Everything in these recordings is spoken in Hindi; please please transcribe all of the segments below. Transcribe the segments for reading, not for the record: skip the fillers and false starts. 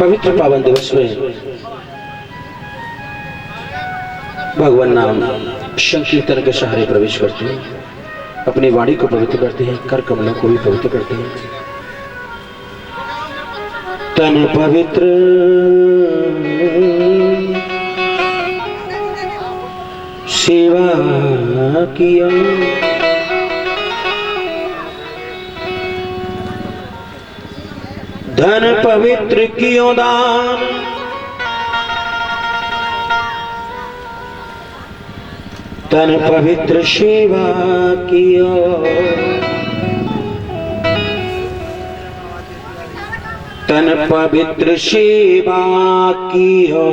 पवित्र पावन दिवस में भगवान नाम संकीर्तन के सहारे प्रवेश करते हैं, अपनी वाणी को पवित्र करते हैं, कर कमलों को भी पवित्र करते हैं। तन पवित्र सेवा किया, धन पवित्र कियो दान, तन पवित्र सेवा कियो, तन पवित्र सेवा कियो।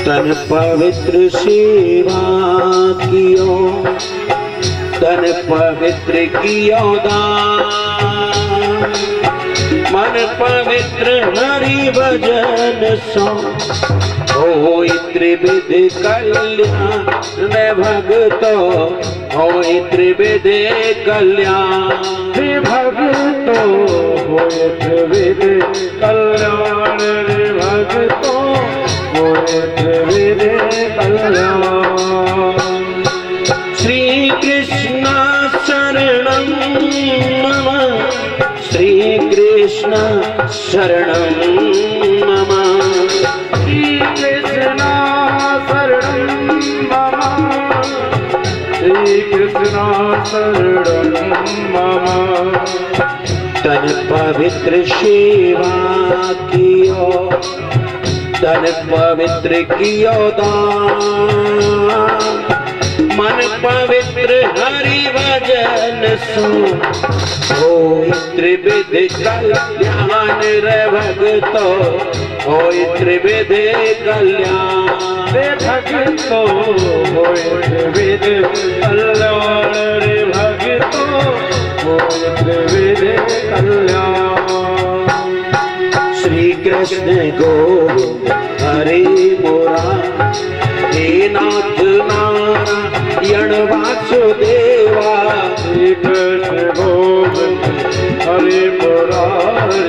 तन पवित्र सेवा कियो, तन पवित्र कियो दान, मन पवित्र हरि भजन सो, होई त्रिविध कल्याण भगतो, होई त्रिविध कल्याण भगतो, होई त्रिविध कल्याण भगतो, श्री कृष्ण शरणं मम, श्री कृष्ण शरणं मम, श्री कृष्ण शरणं मम, श्री कृष्ण शरणं मम। तन पवित्र सेवा कियो, तन पवित्र कियो दान, मन पवित्र हरि भजन सो, होई त्रिविध कल्याण रे भगतो, होई त्रिविध कल्याण रे भगतो, होई त्रिविध कल्याण रे भगतो, होई त्रिविध कल्याण। श्री कृष्ण गोविंद हरे मुरारी, हे नाथ नारायण वासुदेवा, श्री कृष्ण गोविंद हरे मुरारी,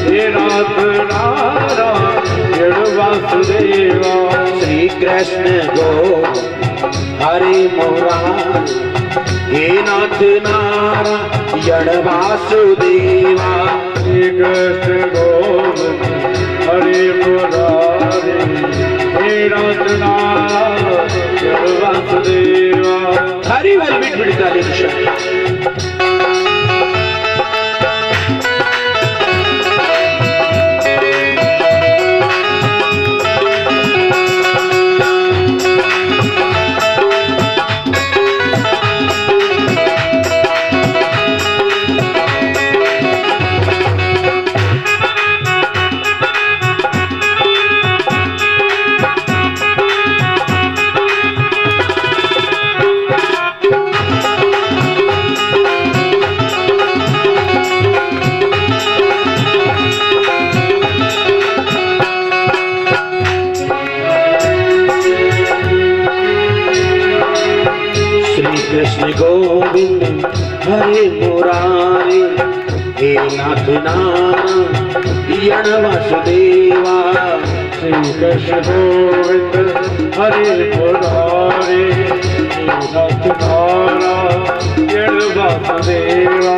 हे नाथ नारायण वासुदेवा, श्री कृष्ण गोविंद हरे मुरारी, हे नाथ नारायण वासुदेवा, श्री कृष्ण गोविंद हरे मुरारी, हे नाथ नारायण वासुदेवा। हरि बोल विठ्ठल ताली। कृष्ण गोविंद हरे मुरारी, हे नाथ नारायण वासुदेवा, श्री कृष्ण गोविंद हरे मुरारी, हे नाथ नारायण वासुदेवा।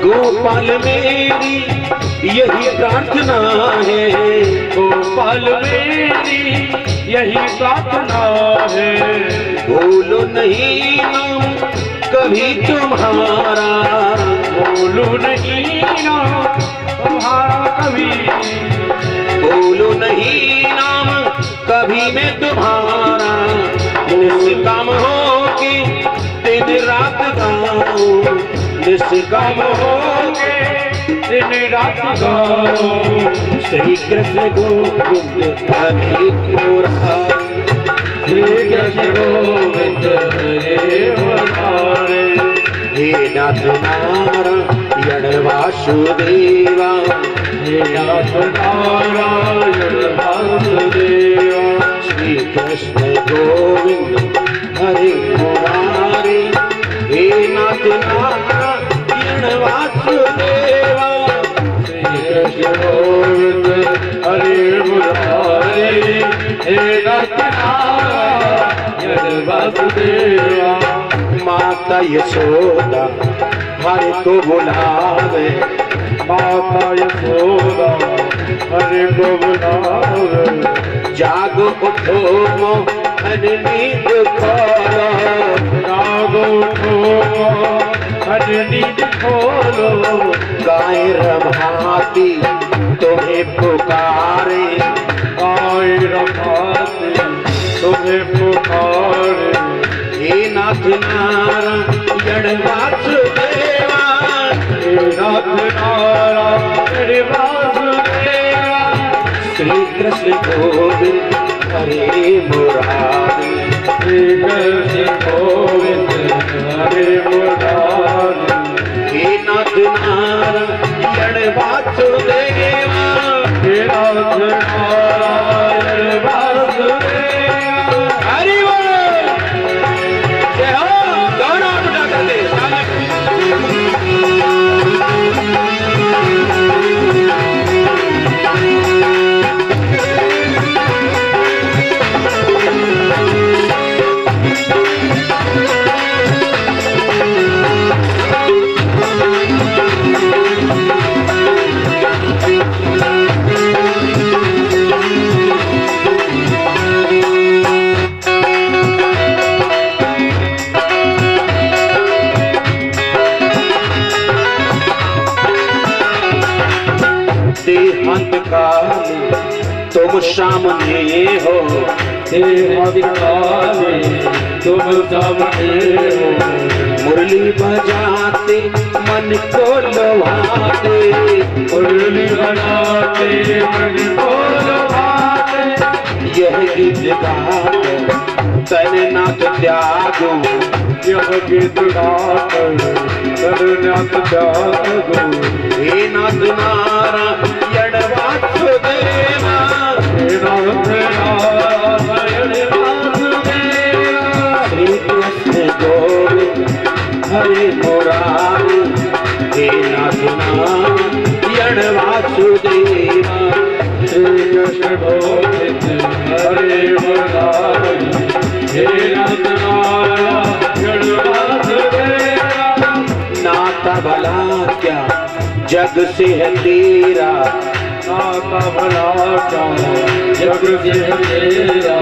गोपाल मेरी यही प्रार्थना है, गोपाल मेरी यही प्रार्थना है, भूलो नहीं नाम कभी तुम्हारा, भूलो नहीं नाम तुम्हारा कभी, भूलो नहीं नाम कभी मैं तुम्हारा, निष्काम हो के दिन रात गाऊं, निष्काम हो के दिन रात गाओ श्री कृष्ण गोविंद हरे मुरारे, श्री कृष्ण गोविंद हरे मुरारे। हे नाथ नारायण वासुदेवा, हे नाथ नारायण वासुदेवा। श्री कृष्ण गोविंद हरे मुरारे, हे नाथ नारायण वासुदेवा, श्री कृष्ण गोविंद हरे मुरारे, हे नाथ नारायण वासुदेवा। माता यशोदा हरे को बुलावे, माता यशोदा हरे को बुलावे। जागो उठो मोहन नींद खोलो, जागो उठो मोहन नींद खोलो। गाय रमाती तुम्हें पुकारे, गाय रमाती तुम्हें पुकारे। हे नाथ नारायण वासुदेवा, हे नाथ नारायण वासुदेवा। श्री कृष्ण गोविंद हरे मुरारे, श्री कृष्ण गोविंद हरे मुरारे। हे नाथ नारायण वासुदेवा, हे नाथ नारायण वासुदेवा। हरि बोल। जय हो, दोनों उठा कर दे। देहांत काल तुम सामने हो, देहांत काले तुम सामने हो। मुरली बजाते मन को लुभाते, मुरली बजाते मन को लुभाते। यह गीत गाकर तन नाथ त्यागो, यह गीत गाकर तन त्यागो। हे नाथ नारायण वासुदेवा, हे नाथ नारायण वासुदेवा। श्री कृष्ण गोविंद हरे मुरारे, हे नाथ नारायण वासुदेवा, श्री कृष्ण गोविंद हरे मुरारे, हे नाथ नारायण वासुदेवा। नाता भला क्या जग से है तेरा, नाता भला क्या जग से है तेरा।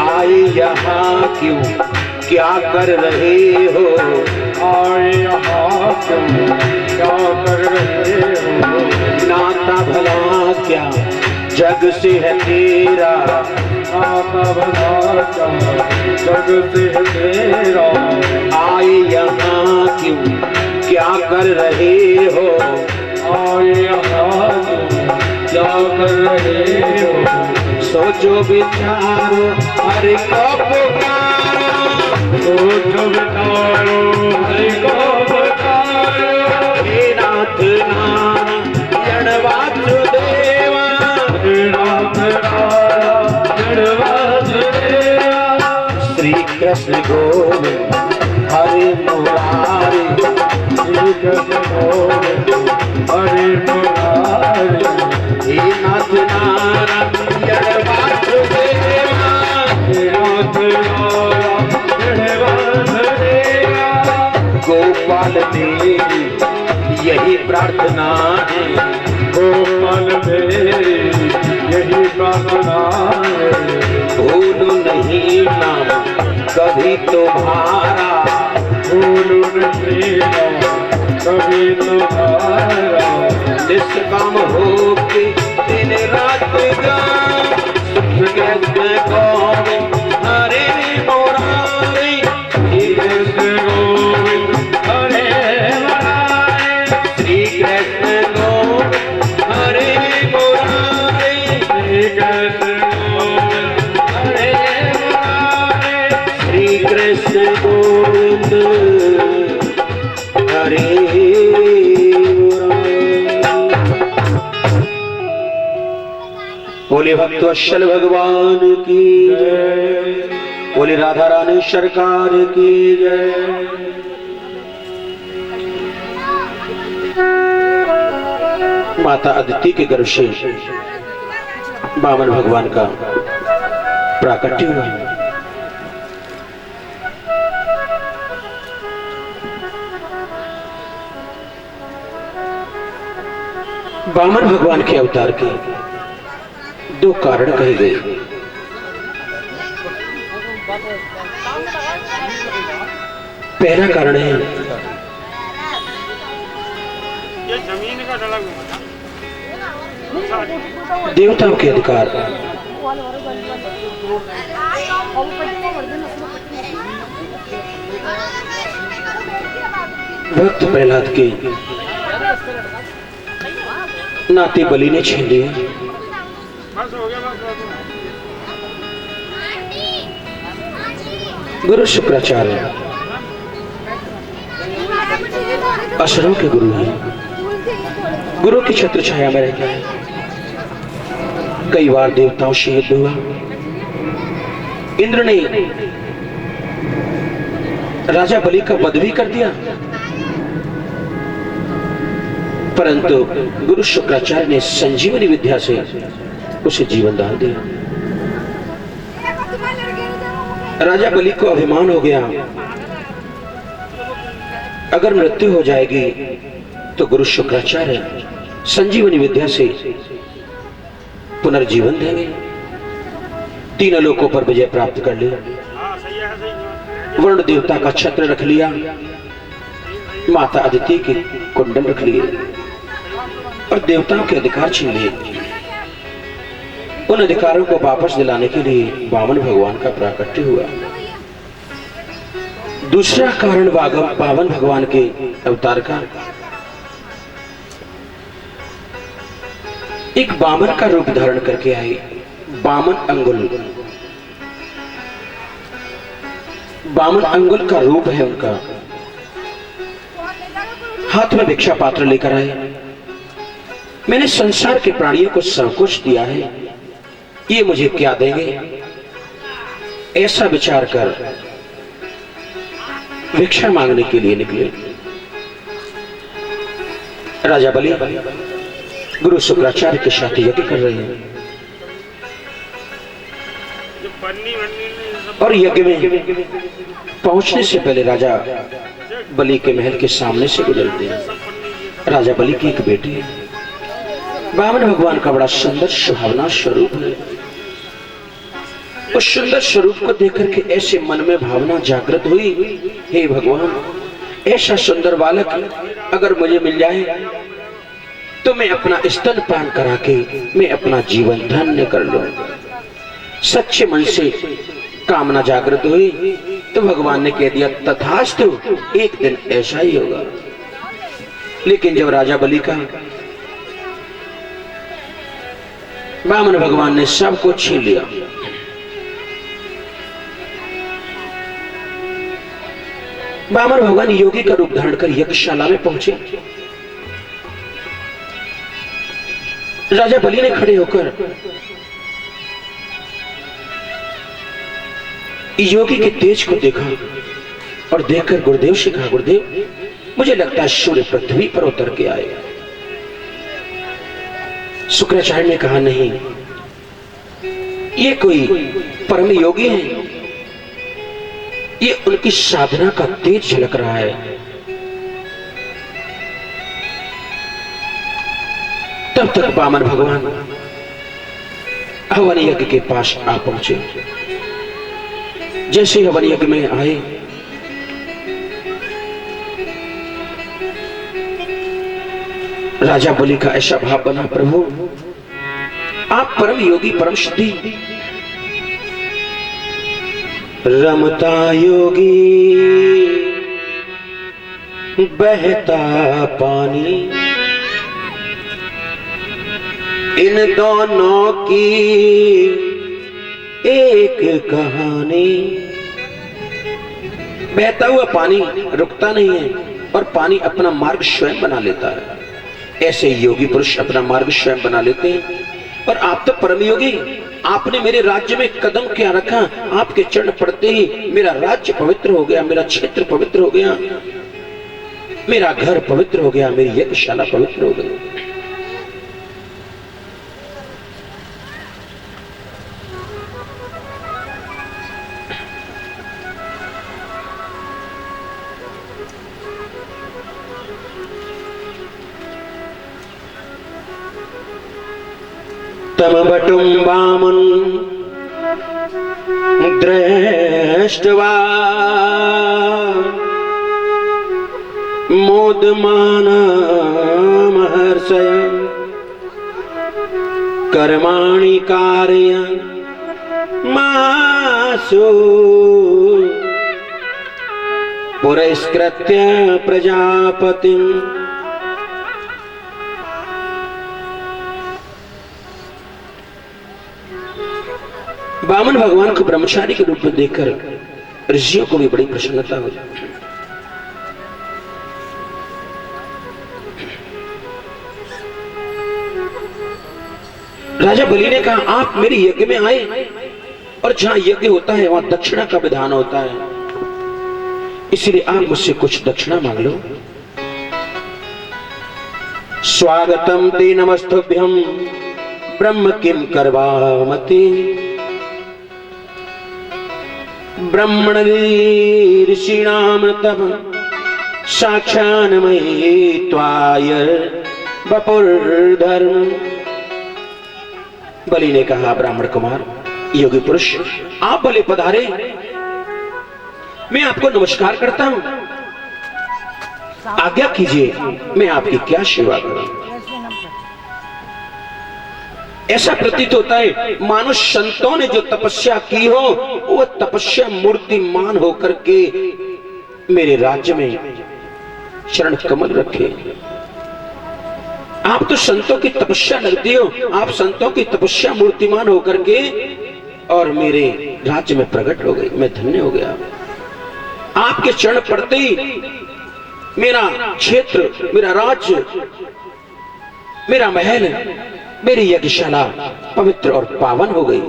आए यहाँ क्यों क्या कर रहे हो, आए यहाँ क्यों क्या कर रहे हो। नाता भला क्या जग से है तेरा, नाता भला क्या जग से है तेरा। आए यहाँ क्यों क्या कर रहे हो, आए यहाँ क्या कर रहे हो। सोचो विचारो हरि को पुकारो, सोचो विचारो हरि को पुकारो। हे नाथ नारायण वासुदेवा, हे नाथ नारायण वासुदेवा। श्री कृष्ण गोविंद हरे मुरारे, श्री कृष्ण गोविंद हरे मुरारे। हे नाथ नारायण वासुदेवा, हे नाथ नारायण वासुदेवा। गोपाल मेरी यही प्रार्थना है, गोपाल मेरी यही प्रार्थना है। भूलू नहीं नाम कभी तुम्हारा, भूलू नहीं कभी तुम्हारा। निष्काम होके दिन रात गाओ, कृष्ण गोविंद हरे मुरारे, श्री कृष्ण गोविंद हरे मुरारे, श्री कृष्ण गोविंद बोले भक्तवत्सल भगवान की जय। बोले राधा रानी सरकार की जय। माता अदिति के गर्भ से वामन भगवान का प्राकट्य हुआ। वामन भगवान के अवतार के दो कारण कहे गए। पहला कारण है ये जमीन का डला देवताओं के अधिकार। भक्त प्रहलाद के नाते बलि ने छीन लिए। बस हो गया गुरु शुक्राचार्य असुरों के गुरु हैं। गुरु की छत्र छाया में रहता है। कई बार देवताओं से युद्ध हुआ। इंद्र ने राजा बलि का वध भी कर दिया, परंतु गुरु शुक्राचार्य ने संजीवनी विद्या से उसे जीवन दान दिया। राजा बलि को अभिमान हो गया, अगर मृत्यु हो जाएगी तो गुरु शुक्राचार्य संजीवनी विद्या से पुनर्जीवन देंगे। तीनों लोकों पर विजय प्राप्त कर लिया। वरुण देवता का छत्र रख लिया, माता अदिति के कुंडल रख लिए और देवताओं के अधिकार छीन लिए। उन अधिकारों को वापस दिलाने के लिए वामन भगवान का प्राकट्य हुआ। दूसरा कारण वामन भगवान के अवतार का एक वामन का रूप धारण करके आए। वामन अंगुल, वामन अंगुल का रूप है उनका। हाथ में भिक्षा पात्र लेकर आए। मैंने संसार के प्राणियों को सब कुछ दिया है, ये मुझे क्या देंगे, ऐसा विचार कर भिक्षा मांगने के लिए निकले। राजा बलि गुरु शुक्राचार्य के साथ यज्ञ कर रहे हैं और यज्ञ में पहुंचने से पहले राजा बलि के महल के सामने से गुजरते हैं। राजा बलि की एक बेटी है। वामन भगवान का बड़ा सुंदर सुहावना स्वरूप है। उस सुंदर स्वरूप को देखकर के ऐसे मन में भावना जागृत हुई, हे भगवान, ऐसा सुंदर बालक अगर मुझे मिल जाए तो मैं अपना स्तन पान करा के मैं अपना जीवन धन्य कर लूं। सच्चे मन से कामना जागृत हुई तो भगवान ने कह दिया तथास्तु, एक दिन ऐसा ही होगा। लेकिन जब राजा बलि का वामन भगवान ने सब कुछ छीन लिया। वामन भगवान योगी का रूप धारण कर यज्ञशाला में पहुंचे। राजा बलि ने खड़े होकर योगी के तेज को देखा और देखकर गुरुदेव से कहा, गुरुदेव, मुझे लगता है सूर्य पृथ्वी पर उतर के आए। शुक्राचार्य ने कहा, नहीं, ये कोई परम योगी हैं, ये उनकी साधना का तेज झलक रहा है। तब तक वामन भगवान हवन यज्ञ के पास आ पहुंचे। जैसे हवन यज्ञ में आए, राजा बलि का ऐसा भाव बना, प्रभु आप परम योगी, परम शुद्धि, रमता योगी बहता पानी, इन दोनों की एक कहानी। बहता हुआ पानी रुकता नहीं है और पानी अपना मार्ग स्वयं बना लेता है। ऐसे योगी पुरुष अपना मार्ग स्वयं बना लेते हैं। और आप तो परमयोगी, आपने मेरे राज्य में कदम क्या रखा, आपके चरण पड़ते ही मेरा राज्य पवित्र हो गया, मेरा क्षेत्र पवित्र हो गया, मेरा घर पवित्र हो गया, मेरी यज्ञशाला पवित्र हो गई। तम बटुम वामन दृष्ट्वा मोदमानमहर्षय कर्माणि कारयमासु पुरस्कृत्य प्रजापतिं। वामन भगवान को ब्रह्मचारी के रूप में देखकर ऋषियों को भी बड़ी प्रसन्नता हुई। राजा बलि ने कहा, आप मेरे यज्ञ में आए और जहां यज्ञ होता है वहां दक्षिणा का विधान होता है, इसलिए आप मुझसे कुछ दक्षिणा मांग लो। स्वागतम ते नमस्तुभ्यं ब्रह्म किम करवामति, ब्रह्मण ऋषीणाम तब साक्षान्मयी त्वाय वपुर्धर्म। बलि ने कहा, ब्राह्मण कुमार, योगी पुरुष, आप भले पधारे, मैं आपको नमस्कार करता हूं, आज्ञा कीजिए मैं आपकी क्या सेवा करूं। ऐसा प्रतीत होता है मानो संतों ने जो तपस्या की हो वो तपस्या मूर्तिमान होकर के मेरे राज्य में चरण कमल रखे। आप तो संतों की तपस्या लगती हो, आप संतों की तपस्या मूर्तिमान होकर के और मेरे राज्य में प्रकट हो गई, मैं धन्य हो गया। आपके चरण पड़ते ही मेरा क्षेत्र, मेरा राज्य, मेरा महल, मेरी यज्ञशाला पवित्र और पावन हो गई।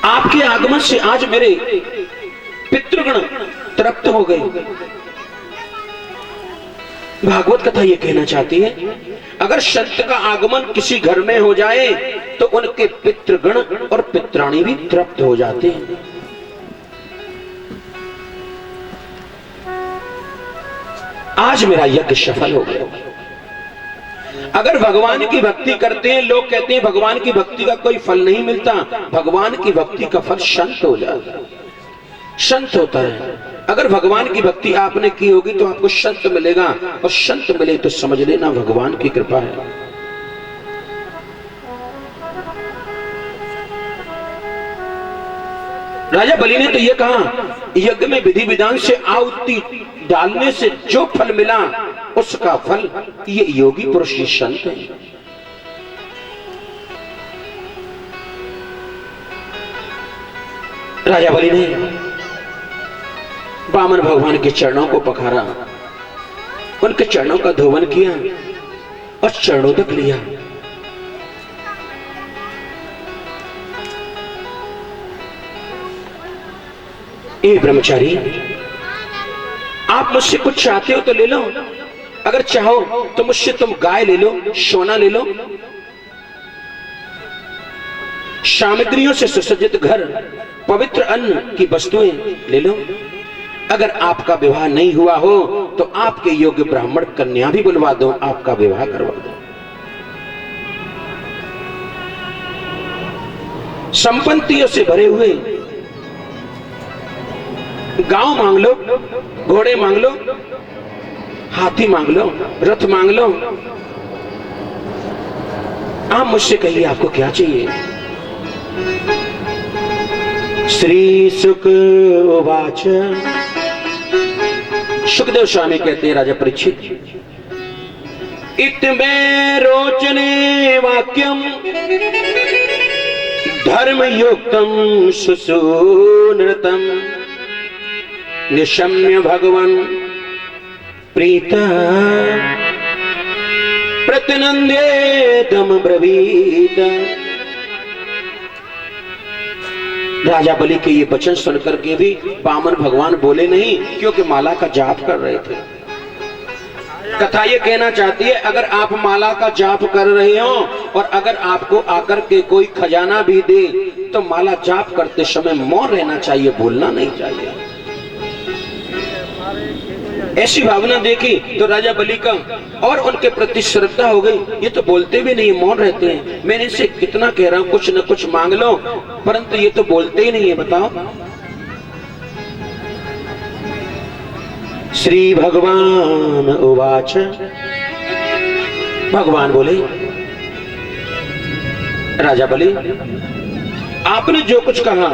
आपके आगमन से आज मेरे पितृगण तृप्त हो गए। भागवत कथा ये कहना चाहती है, अगर संत का आगमन किसी घर में हो जाए तो उनके पितृगण और पित्राणी भी तृप्त हो जाते हैं। आज मेरा यज्ञ सफल हो गया। अगर भगवान की भक्ति करते हैं, लोग कहते हैं भगवान की भक्ति का कोई फल नहीं मिलता, भगवान की भक्ति का फल संत हो जाता है, संत होता है। अगर भगवान की भक्ति आपने की होगी तो आपको संत मिलेगा, और संत मिले तो समझ लेना भगवान की कृपा है। राजा बलि ने तो यह कहा, यज्ञ में विधि विधान से आहुति डालने से जो फल मिला उसका फल ये योगी पुरुष ये संत है। राजा बलि ने वामन भगवान के चरणों को पखारा, उनके चरणों का धोवन किया और चरणोदक लिया। ए ब्रह्मचारी, आप मुझसे कुछ चाहते हो तो ले लो, अगर चाहो तो मुझसे तुम गाय ले लो, सोना ले लो, सामग्रियों से सुसज्जित घर, पवित्र अन्न की वस्तुएं ले लो। अगर आपका विवाह नहीं हुआ हो तो आपके योग्य ब्राह्मण कन्या भी बुलवा दो, आपका विवाह करवा दो। संपत्तियों से भरे हुए गांव मांग लो, घोड़े मांग लो, हाथी मांग लो, रथ मांग लो। आप मुझसे कहिए आपको क्या चाहिए। श्री सुक उवाच, सुखदेव स्वामी कहते हैं राजा परीक्षित, इत्मे रोचने वाक्यम धर्मयुक्तम सुसूनृतम निशम्य भगवान प्रीता प्रतिनंदेतम ब्रवीत। राजा बलि के ये वचन सुनकर के भी वामन भगवान बोले नहीं, क्योंकि माला का जाप कर रहे थे। कथा ये कहना चाहती है, अगर आप माला का जाप कर रहे हो और अगर आपको आकर के कोई खजाना भी दे तो माला जाप करते समय मौन रहना चाहिए, बोलना नहीं चाहिए। ऐसी भावना देखी तो राजा बलि का और उनके प्रति श्रद्धा हो गई। ये तो बोलते भी नहीं, मौन रहते हैं। मैंने इनसे कितना कह रहा हूं कुछ न कुछ मांग लो, परंतु ये तो बोलते ही नहीं है। बताओ। श्री भगवान उवाच, भगवान बोले, राजा बलि आपने जो कुछ कहा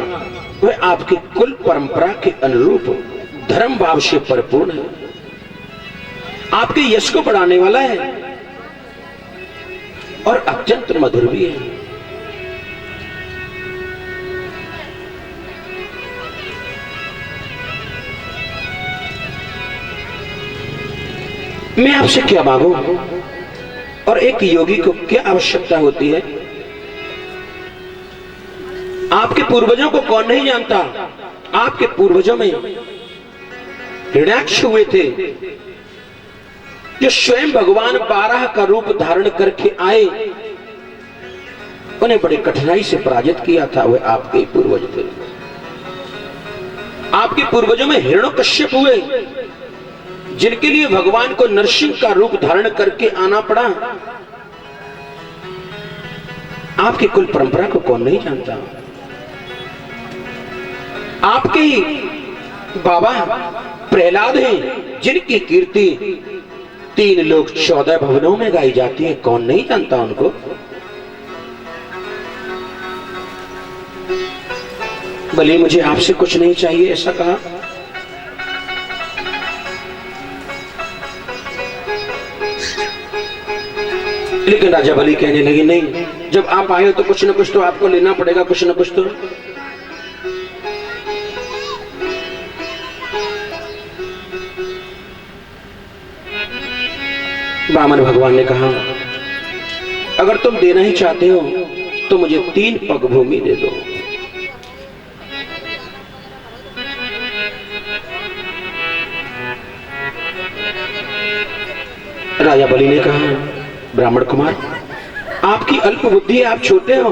वह आपकी कुल परंपरा के अनुरूप धर्म भाव से परिपूर्ण है, आपके यश को बढ़ाने वाला है और अत्यंत मधुर भी है। मैं आपसे क्या मांगू और एक योगी को क्या आवश्यकता होती है? आपके पूर्वजों को कौन नहीं जानता? आपके पूर्वजों में हिरण्याक्ष हुए थे जो स्वयं भगवान बारह का रूप धारण करके आए, उन्हें बड़ी कठिनाई से पराजित किया था, वह आपके ही पूर्वज थे। आपके पूर्वजों में हिरण्यकश्यप हुए जिनके लिए भगवान को नरसिंह का रूप धारण करके आना पड़ा। आपकी कुल परंपरा को कौन नहीं जानता? आपके ही बाबा प्रहलाद हैं जिनकी कीर्ति 3 लोक 14 भवनों में गाई जाती है, कौन नहीं जानता उनको? बलि मुझे आपसे कुछ नहीं चाहिए ऐसा कहा। लेकिन राजा बलि कहने लगे, नहीं, जब आप आए हो तो कुछ न कुछ तो आपको लेना पड़ेगा, कुछ न कुछ तो। वामन भगवान ने कहा, अगर तुम देना ही चाहते हो तो मुझे 3 पग भूमि दे दो। राजा बलि ने कहा, ब्राह्मण कुमार, आपकी अल्प बुद्धि है, आप छोटे हो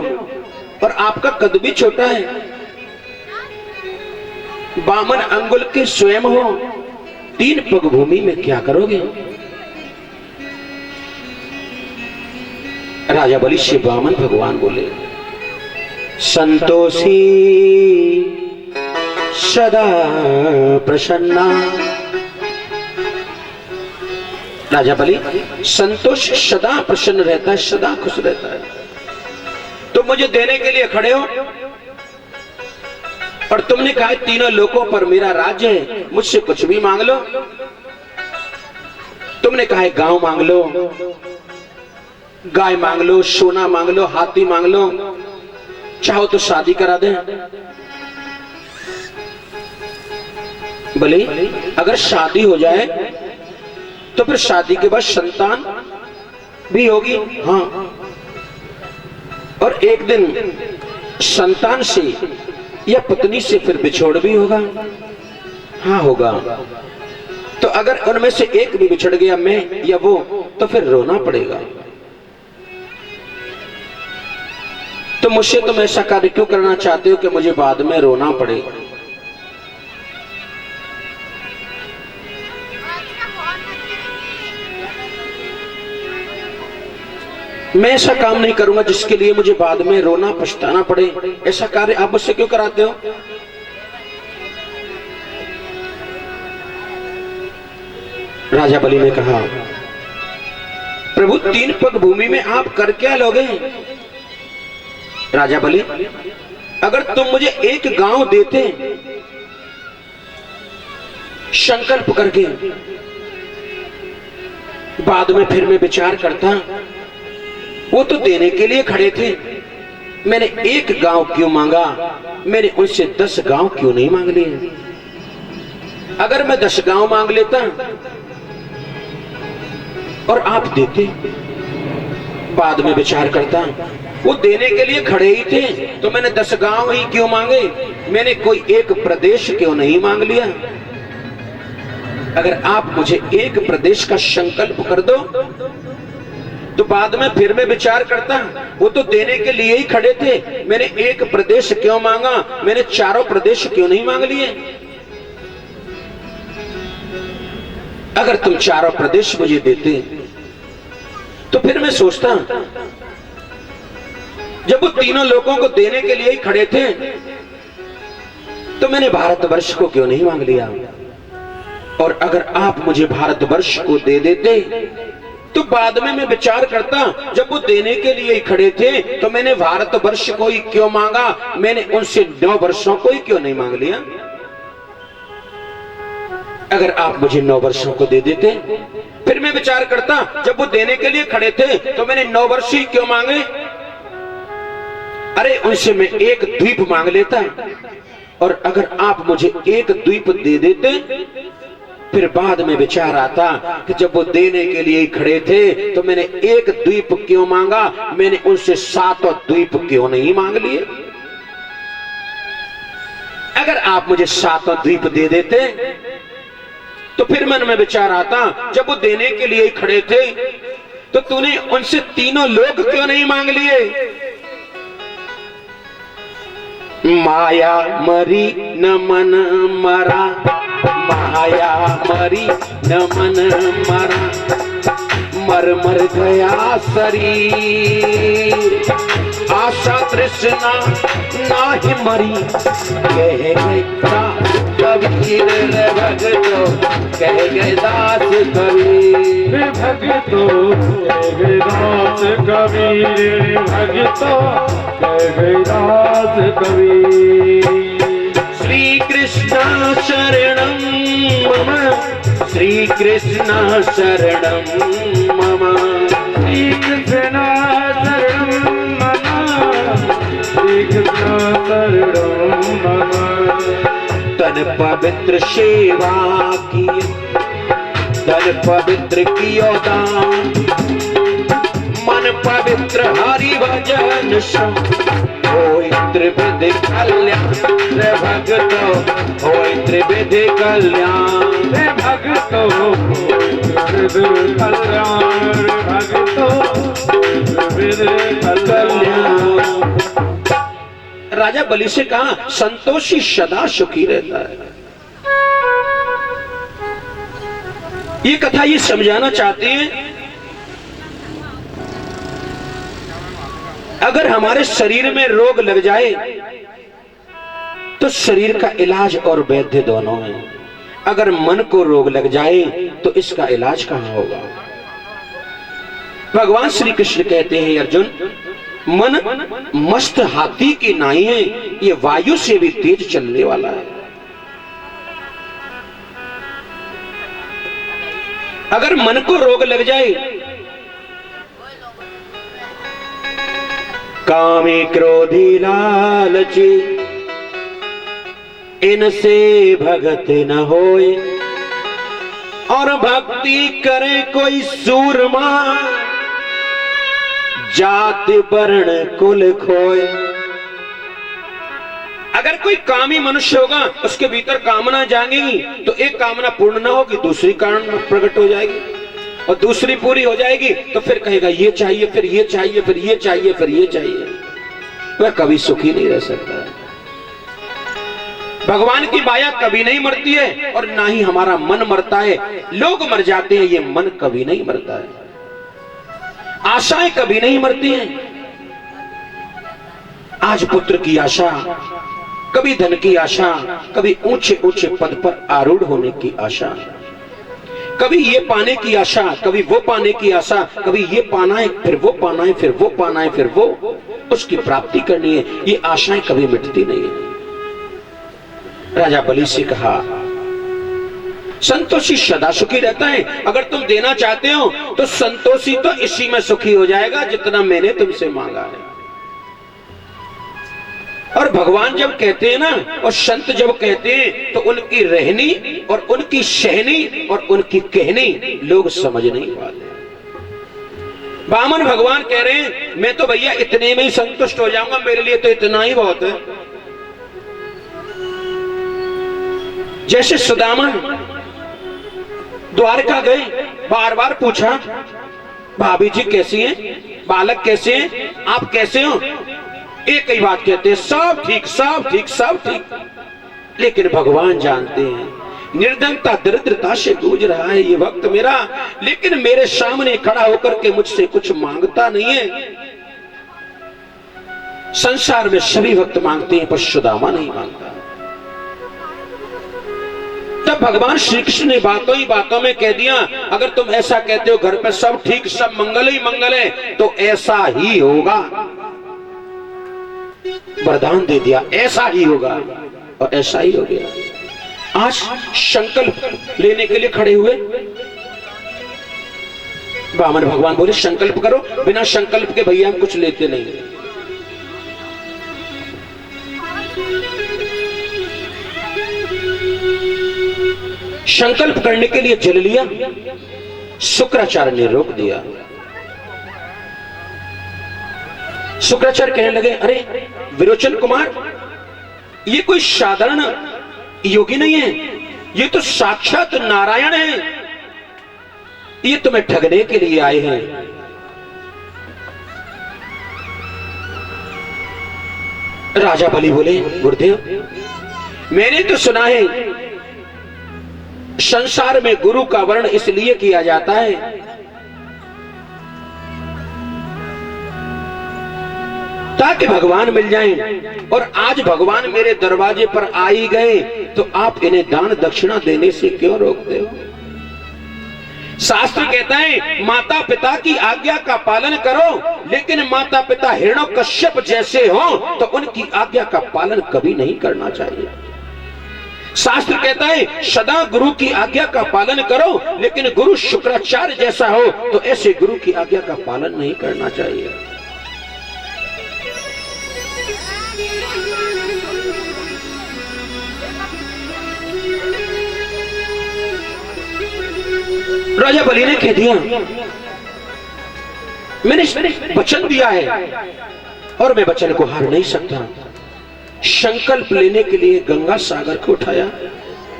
और आपका कद भी छोटा है। वामन अंगुल के स्वयं हो, 3 पग भूमि में क्या करोगे? राजा बलि से वामन भगवान बोले, संतोषी सदा प्रसन्ना। राजा बलि संतोष सदा प्रसन्न रहता है, सदा खुश रहता है। तुम मुझे देने के लिए खड़े हो और तुमने कहा 3 लोकों पर मेरा राज्य है, मुझसे कुछ भी मांग लो। तुमने कहा गांव मांग लो, गाय मांग लो, सोना मांग लो, हाथी मांग लो, चाहो तो शादी करा दे। भले अगर शादी हो जाए तो फिर शादी के बाद संतान भी होगी, हाँ, और एक दिन संतान से या पत्नी से फिर बिछोड़ भी होगा, हाँ होगा। तो अगर उनमें से एक भी बिछड़ गया, मैं या वो, तो फिर रोना पड़ेगा। तो मुझसे तुम ऐसा कार्य क्यों करना चाहते हो कि मुझे बाद में रोना पड़े? मैं ऐसा काम नहीं करूंगा जिसके लिए मुझे बाद में रोना पछताना पड़े। ऐसा कार्य आप मुझसे क्यों कराते हो? राजा बलि ने कहा, प्रभु 3 पग भूमि में आप कर क्या लोगे? राजा बलि, अगर तुम मुझे एक गांव देते संकल्प करके, बाद में फिर मैं विचार करता। वो तो देने के लिए खड़े थे, मैंने एक गांव क्यों मांगा? मैंने उनसे 10 गांव क्यों नहीं मांग लिए? अगर मैं 10 गांव मांग लेता और आप देते, बाद में विचार करता, वो देने के लिए खड़े ही थे तो मैंने 10 गांव ही क्यों मांगे, मैंने कोई एक प्रदेश क्यों नहीं मांग लिया। अगर आप मुझे एक प्रदेश का संकल्प कर दो तो बाद में फिर मैं विचार करता, वो तो देने के लिए ही खड़े थे, मैंने एक प्रदेश क्यों मांगा, मैंने चारों प्रदेश क्यों नहीं मांग लिए। अगर तुम चारों प्रदेश मुझे देते तो फिर मैं सोचता, जब वो तीनों लोगों को देने के लिए ही खड़े थे तो मैंने भारतवर्ष को क्यों नहीं मांग लिया। और अगर आप मुझे भारतवर्ष को दे देते तो बाद में मैं विचार करता, जब वो देने के लिए ही खड़े थे तो मैंने भारतवर्ष को ही क्यों मांगा, मैंने उनसे 9 वर्षों को ही क्यों नहीं मांग लिया। अगर आप मुझे 9 वर्षों को दे देते फिर मैं विचार करता, जब वो देने के लिए खड़े थे तो मैंने 9 वर्ष ही क्यों मांगे। अरे उनसे मैं एक द्वीप मांग लेता, और अगर आप मुझे एक द्वीप दे देते फिर बाद में विचार आता कि जब वो देने के लिए खड़े थे तो मैंने एक द्वीप क्यों मांगा, मैंने उनसे 7 द्वीप क्यों नहीं मांग लिए। अगर आप मुझे 7 द्वीप दे देते तो फिर मन में विचार आता, जब वो देने के लिए खड़े थे तो तूने उनसे 3 लोग क्यों नहीं मांग लिए। माया मरी न मन मरा, माया मरी न मन मरा, मर मर गया शरीर, आशा तृष्णा नाही मरी, कह गया कबीर रे भगतो, कह गए दास कबीर भगतो, कह गए दास कबीर भगतो, कह गए दास कबीर। श्री कृष्ण शरणं मम, श्री कृष्ण शरणं मम, श्री कृष्ण शरणं मम, श्री कृष्ण शरणं मम। तन पवित्र सेवा की, तन पवित्र कियो दान, मन पवित्र हरि भजन सो, होय त्रिविध कल्याण रे भगतो, होय त्रिविध कल्याण रे भगतो, त्रिविध कल्याण रे भगतो, त्रिविध कल्याण। राजा बलि से कहा, संतोषी सदा सुखी रहता है। ये कथा ये समझाना चाहते हैं, अगर हमारे शरीर में रोग लग जाए तो शरीर का इलाज और वैद्य दोनों है। अगर मन को रोग लग जाए तो इसका इलाज कहां होगा। भगवान श्री कृष्ण कहते हैं, अर्जुन मन मस्त हाथी की नाई है, ये वायु से भी तेज चलने वाला है। अगर मन को रोग लग जाए, कामी क्रोधी लालची इनसे भगत न होए, और भक्ति करे कोई सूरमा, जाति वर्ण कुल खोए। अगर कोई कामी मनुष्य होगा, उसके भीतर कामना जागेगी तो एक कामना पूर्ण ना होगी, दूसरी कामना प्रकट हो जाएगी, और दूसरी पूरी हो जाएगी तो फिर कहेगा ये चाहिए, फिर ये चाहिए, फिर ये चाहिए, फिर ये चाहिए। वह कभी सुखी नहीं रह सकता है। भगवान की माया कभी नहीं मरती है और ना ही हमारा मन मरता है। लोग मर जाते हैं, ये मन कभी नहीं मरता है। आशाएं कभी नहीं मरती हैं। आज पुत्र की आशा, कभी धन की आशा, कभी ऊंचे ऊंचे पद पर आरूढ़ होने की आशा, कभी ये पाने की आशा, कभी वो पाने की आशा, कभी ये पाना है, फिर वो पाना है, फिर वो पाना है, फिर वो उसकी प्राप्ति करनी है। ये आशाएं कभी मिटती नहीं है। राजा बलि से कहा, संतोषी सदा सुखी रहता है। अगर तुम देना चाहते हो तो संतोषी तो इसी में सुखी हो जाएगा जितना मैंने तुमसे मांगा है। और और भगवान जब कहते हैं ना और संत जब कहते हैं तो उनकी रहनी और उनकी सहनी और उनकी कहनी लोग समझ नहीं पाते। बामन भगवान कह रहे हैं मैं तो भैया इतने में ही संतुष्ट हो जाऊंगा, मेरे लिए तो इतना ही बहुत है। जैसे सुदामा द्वारका गए, बार बार पूछा भाभी जी कैसी हैं, बालक कैसे हैं, आप कैसे हो, एक ही बात कहते हैं सब ठीक सब ठीक सब ठीक। लेकिन भगवान जानते हैं निर्धनता दरिद्रता से गूंज रहा है ये भक्त मेरा, लेकिन मेरे सामने खड़ा होकर के मुझसे कुछ मांगता नहीं है। संसार में सभी भक्त मांगते हैं पर सुदामा नहीं मांगता। तब भगवान श्री कृष्ण ने बातों ही बातों में कह दिया अगर तुम ऐसा कहते हो घर पे सब ठीक सब मंगल ही मंगल है तो ऐसा ही होगा। वरदान दे दिया ऐसा ही होगा और ऐसा ही हो गया। आज संकल्प लेने के लिए खड़े हुए, बामन भगवान बोले संकल्प करो, बिना संकल्प के भैया हम कुछ लेते नहीं। संकल्प करने के लिए जल लिया, शुक्राचार्य ने रोक दिया। शुक्राचार्य कहने लगे अरे विरोचन कुमार, ये कोई साधारण योगी नहीं है, ये तो साक्षात नारायण है, ये तुम्हें ठगने के लिए आए हैं। राजा बलि बोले गुरुदेव मैंने तो सुना है संसार में गुरु का वर्ण इसलिए किया जाता है ताकि भगवान मिल जाएं, और आज भगवान मेरे दरवाजे पर आ ही गए तो आप इन्हें दान दक्षिणा देने से क्यों रोकते हो। शास्त्र कहता है माता पिता की आज्ञा का पालन करो, लेकिन माता पिता हिरण्यकश्यप जैसे हो तो उनकी आज्ञा का पालन कभी नहीं करना चाहिए। शास्त्र कहता है सदा गुरु की आज्ञा का पालन करो, लेकिन गुरु शुक्राचार्य जैसा हो तो ऐसे गुरु की आज्ञा का पालन नहीं करना चाहिए। राजा बलि ने कह दिया मैंने वचन दिया है और मैं वचन को हार नहीं सकता। संकल्प लेने के लिए गंगा सागर को उठाया,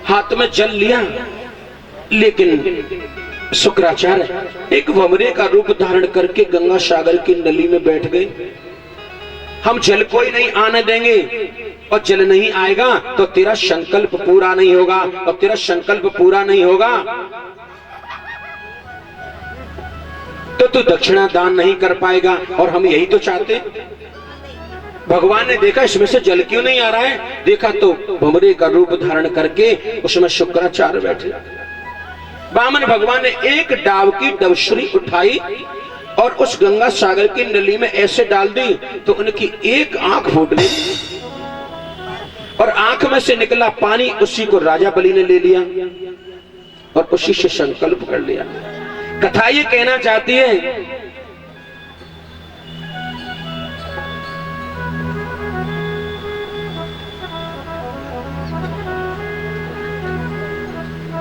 हाथ में जल लिया, लेकिन शुक्राचार्य एक वमरे का रूप धारण करके गंगा सागर की नली में बैठ गए। हम जल को ही नहीं आने देंगे और जल नहीं आएगा तो तेरा संकल्प पूरा नहीं होगा, और तेरा संकल्प पूरा नहीं होगा तो तू दक्षिणा दान नहीं कर पाएगा, और हम यही तो चाहते। भगवान ने देखा इसमें से जल क्यों नहीं आ रहा है, देखा तो भमरे का रूप धारण करके उसमें शुक्राचार्य बैठे। बामन भगवान ने एक डाव की डवश्री उठाई और उस गंगा सागर की नली में ऐसे डाल दी तो उनकी एक आंख फूट गई और आंख में से निकला पानी उसी को राजा बलि ने ले लिया और उसी से संकल्प कर लिया। कथा ये कहना चाहती है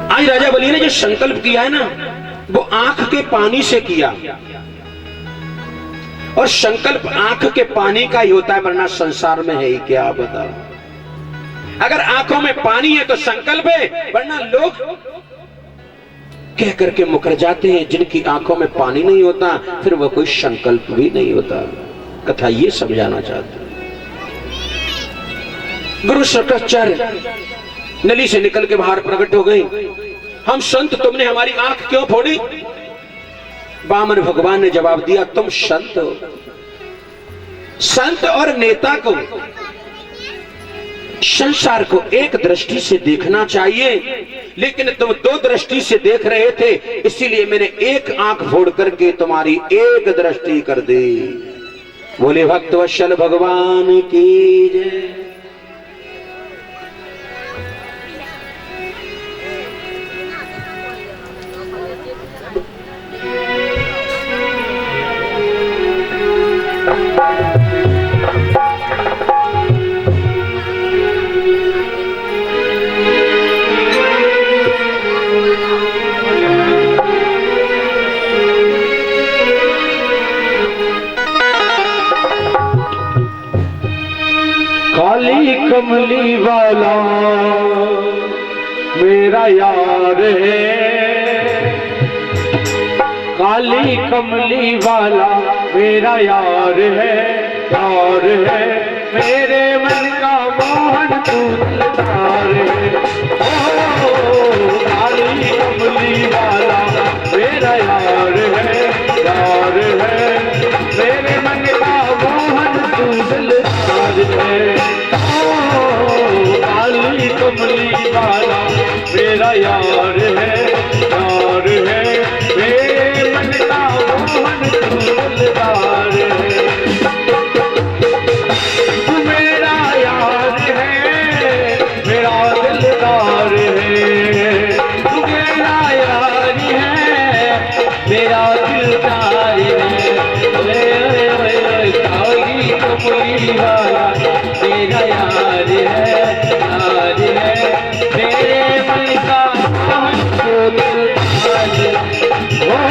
आज राजा बलि ने जो संकल्प किया है ना वो आंख के पानी से किया, और संकल्प आंख के पानी का ही होता है, वरना संसार में है ही क्या आप बताओ। अगर आंखों में पानी है तो संकल्प है, वरना लोग कह करके मुकर जाते हैं जिनकी आंखों में पानी नहीं होता फिर वह कोई संकल्प भी नहीं होता। कथा ये समझाना चाहते हैं। गुरु शुक्राचार्य नली से निकल के बाहर प्रकट हो गए। हम संत तुमने हमारी आंख क्यों फोड़ी। बामन भगवान ने जवाब दिया तुम संत हो, संत और नेता को संसार को एक दृष्टि से देखना चाहिए, लेकिन तुम दो दृष्टि से देख रहे थे, इसीलिए मैंने एक आंख फोड़ करके तुम्हारी एक दृष्टि कर दी। बोले भक्त वत्सल भगवान की जय। कमली वाला मेरा यार है, काली कमली वाला मेरा यार है, यार है मेरे मन का मोहन तू दिलदार है। ओ काली कमली वाला मेरा यार है, यार है मेरे मन का मोहन तू दिलदार है। ओ काली कमली वाला मेरा यार है, यार है मेरे मन का मोहन तू दिलदार है। तू मेरा यार है, मेरा दिलदार है, तू मेरा यार है, मेरा दिलदार है। काली कमली वाला मेरा यार है, यार है मेरे मन का मोहन तू दिलदार है। ओ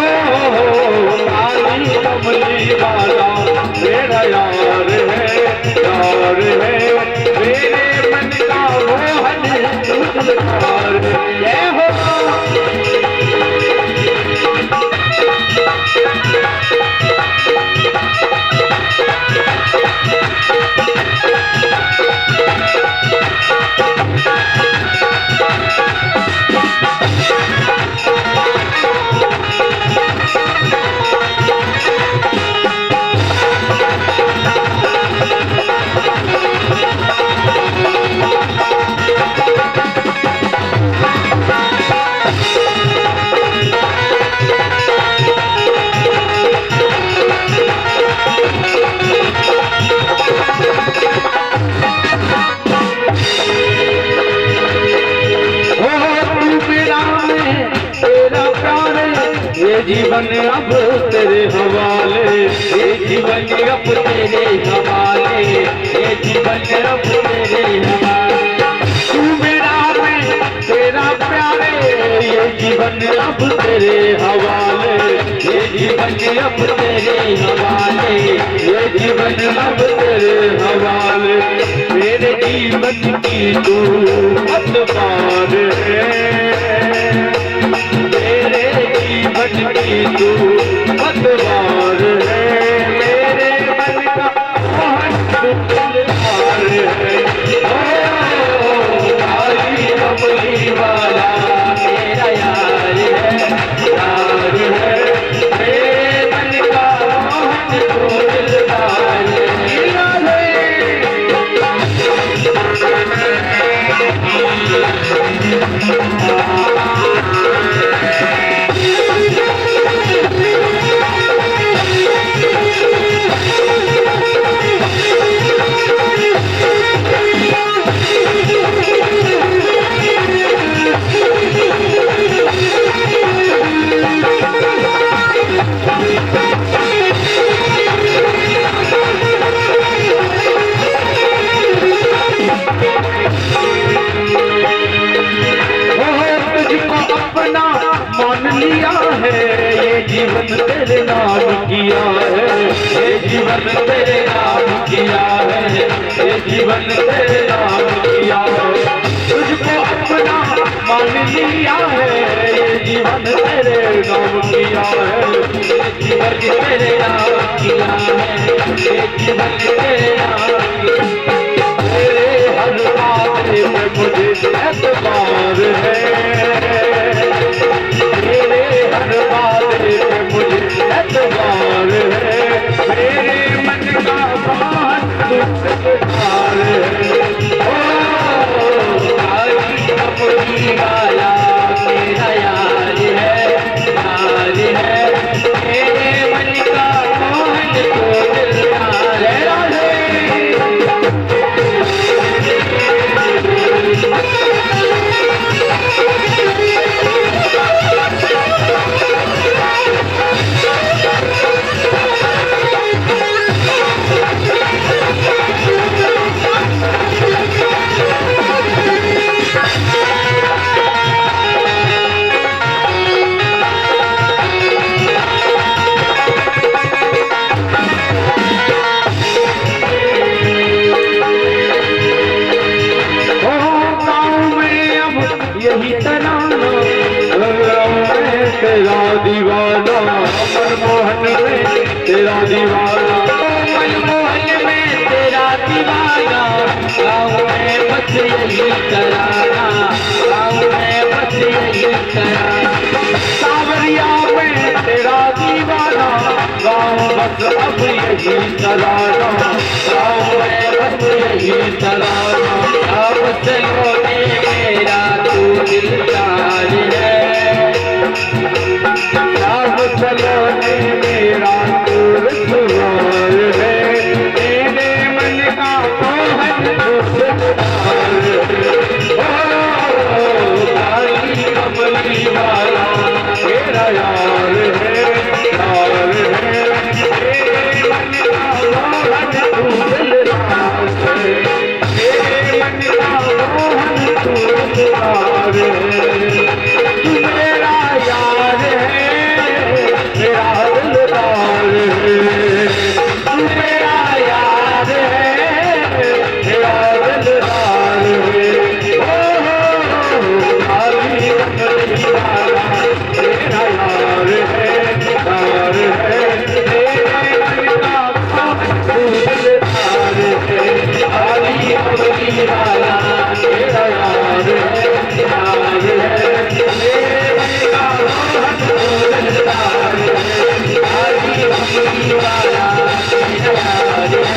काली कमली वाला मेरा यार है, यार है मेरे मन का मोहन तू दिलदार है। ये जीवन अब तेरे हवाले, ये जीवन अब तेरे हवाले, ये जीवन अब तेरे हवाले। तू मेरा मैं तेरा प्यारे, ये जीवन अब तेरे हवाले, ये जीवन अब तेरे हवाले, ये जीवन अब तेरे हवाले। मेरे जीवन की तू मतवार है, जीवन की तू मतवार है, मेरे मन का मोहन तू दिलदार है। ओ काली कमली वाला मेरा यार है, यार है मेरे मन का मोहन तू दिलदार है। जीवन तेरे नाम किया है, ये जीवन तेरे नाम किया है, ये जीवन तेरे नाम किया है। तुझको अपना मान लिया है, ये जीवन तेरे नाम किया है, ये जीवन तेरे नाम किया है, ये जीवन तेरे नाम किया है। तेरे हर बात में मुझे एतबार है, मेरे हर बात में मुझे एतबार है, मेरे मन का मोहन तू दिलदार है। ओ काली कमली वाला मेरा यार है, यार है मेरे मन का मोहन तू दिलदार है। जाना, तेरा दीवाना, मनमोहन में तेरा दीवाना, मनमोहन में तेरा दीवाना, गाँव में बस यही तराना, गाँव में बस यही तराना, सावरिया में तेरा दीवाना, गाँव बस अब यही तराना, गाँव में बस यही तराना, अब चलो मेरा तू दिलदार है, अब चलो मेरा तू रखवार है, मेरे मन का मोहन तुझदार है, काली कमली वाला मेरा यार है, यार है, मेरे मन का मोहन तुझदार है, मेरे मन का मोहन तुझदार है, तू मेरा यार है, मेरा दिलदार है, तू मेरा यार है, मेरा दिलदार है, ओ काली कमली वाला मेरा यार है, यार है, मेरे मन का मोहन दिलदार है, काली कमली वाला मेरा यार है, यार है, मेरे मन का मोहन दिलदार है, काली कमली वाला मेरा यार है,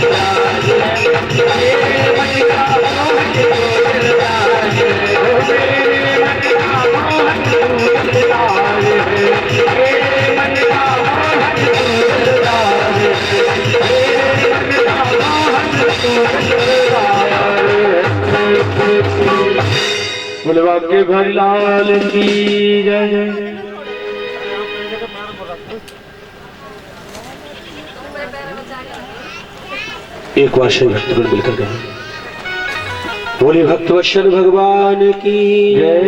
यार है, मेरे मन का मोहन दिलदार है, मेरे मन का मोहन दिलदार है, मेरे मन का मोहन दिलदार है, मेरे मन का मोहन दिलदार है। बुलवा के भर लाल की जय। एक बार श्री भक्तगण मिलकर गए। बोले भक्तवत्सल भगवान की जय,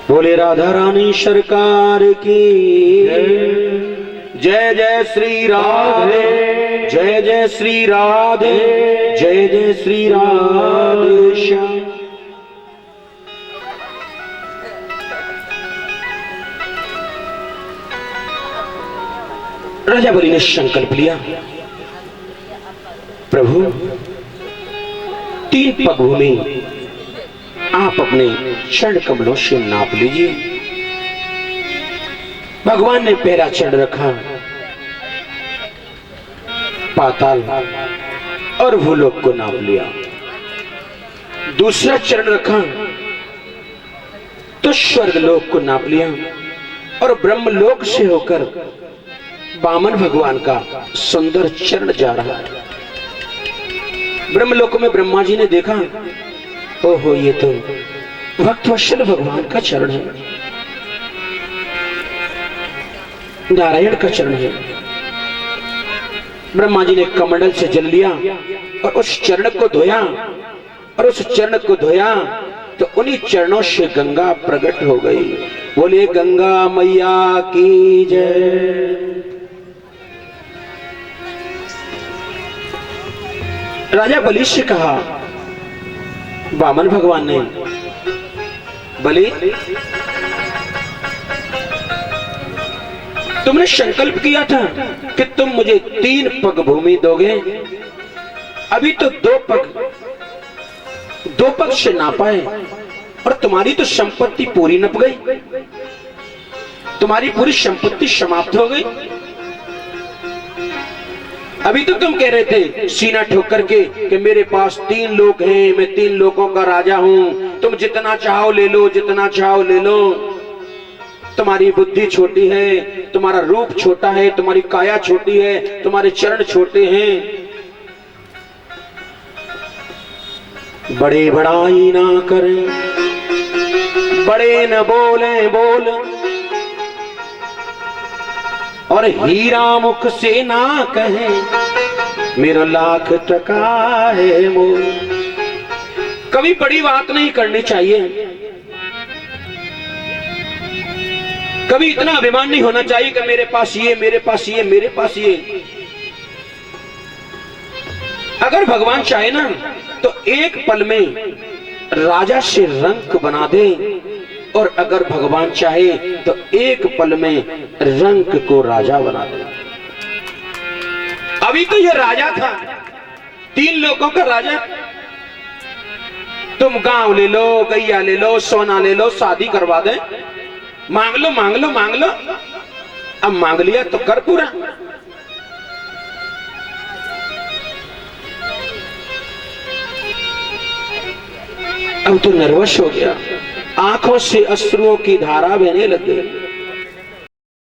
बोले राधा रानी सरकार की जय, जय श्री राधे, जय जय श्री राधे, जय जय श्री राधे श्याम। राजा बलि ने संकल्प लिया, प्रभु 3 पग भूमि आप अपने चरण कमलों से नाप लीजिए। भगवान ने पहला चरण रखा, पाताल और भूलोक को नाप लिया। दूसरा चरण रखा तो स्वर्गलोक को नाप लिया, और ब्रह्मलोक से होकर वामन भगवान का सुंदर चरण जा रहा है। ब्रह्मलोक में ब्रह्मा जी ने देखा, ओहो ये तो भक्तवत्सल भगवान का चरण है, नारायण का चरण है। ब्रह्मा जी ने कमंडल से जल लिया और उस चरण को धोया, और उस चरण को धोया तो उन्हीं चरणों से गंगा प्रकट हो गई। बोले गंगा मैया की जय। राजा बलि से कहा, वामन भगवान ने, बलि तुमने संकल्प किया था कि तुम मुझे 3 पग भूमि दोगे, अभी तो 2 पग से ना पाए, और तुम्हारी तो संपत्ति पूरी नप गई, तुम्हारी पूरी संपत्ति समाप्त हो गई। अभी तो तुम कह रहे थे सीना ठोक करके कि मेरे पास 3 लोक हैं, मैं 3 लोकों का राजा हूं, तुम जितना चाहो ले लो, जितना चाहो ले लो। तुम्हारी बुद्धि छोटी है, तुम्हारा रूप छोटा है, तुम्हारी काया छोटी है, तुम्हारे चरण छोटे हैं। बड़े बड़ाई ना करें, बड़े न बोले बोल, और हीरा मुख से ना कहे मेरा लाख टका है मोल। कभी बड़ी बात नहीं करनी चाहिए, कभी इतना अभिमान नहीं होना चाहिए कि मेरे पास ये, मेरे पास ये, मेरे पास ये। अगर भगवान चाहे ना तो एक पल में राजा से रंक बना दे, और अगर भगवान चाहे तो एक पल में रंक को राजा बना दे। अभी तो ये राजा था, 3 लोगों का राजा। तुम गांव ले लो, गैया ले लो, सोना ले लो, शादी करवा दे, मांग लो मांग लो मांग लो। अब मांग लिया तो कर पूरा। अब तो नर्वस हो गया, आंखों से अश्रुओं की धारा बहने लग गई।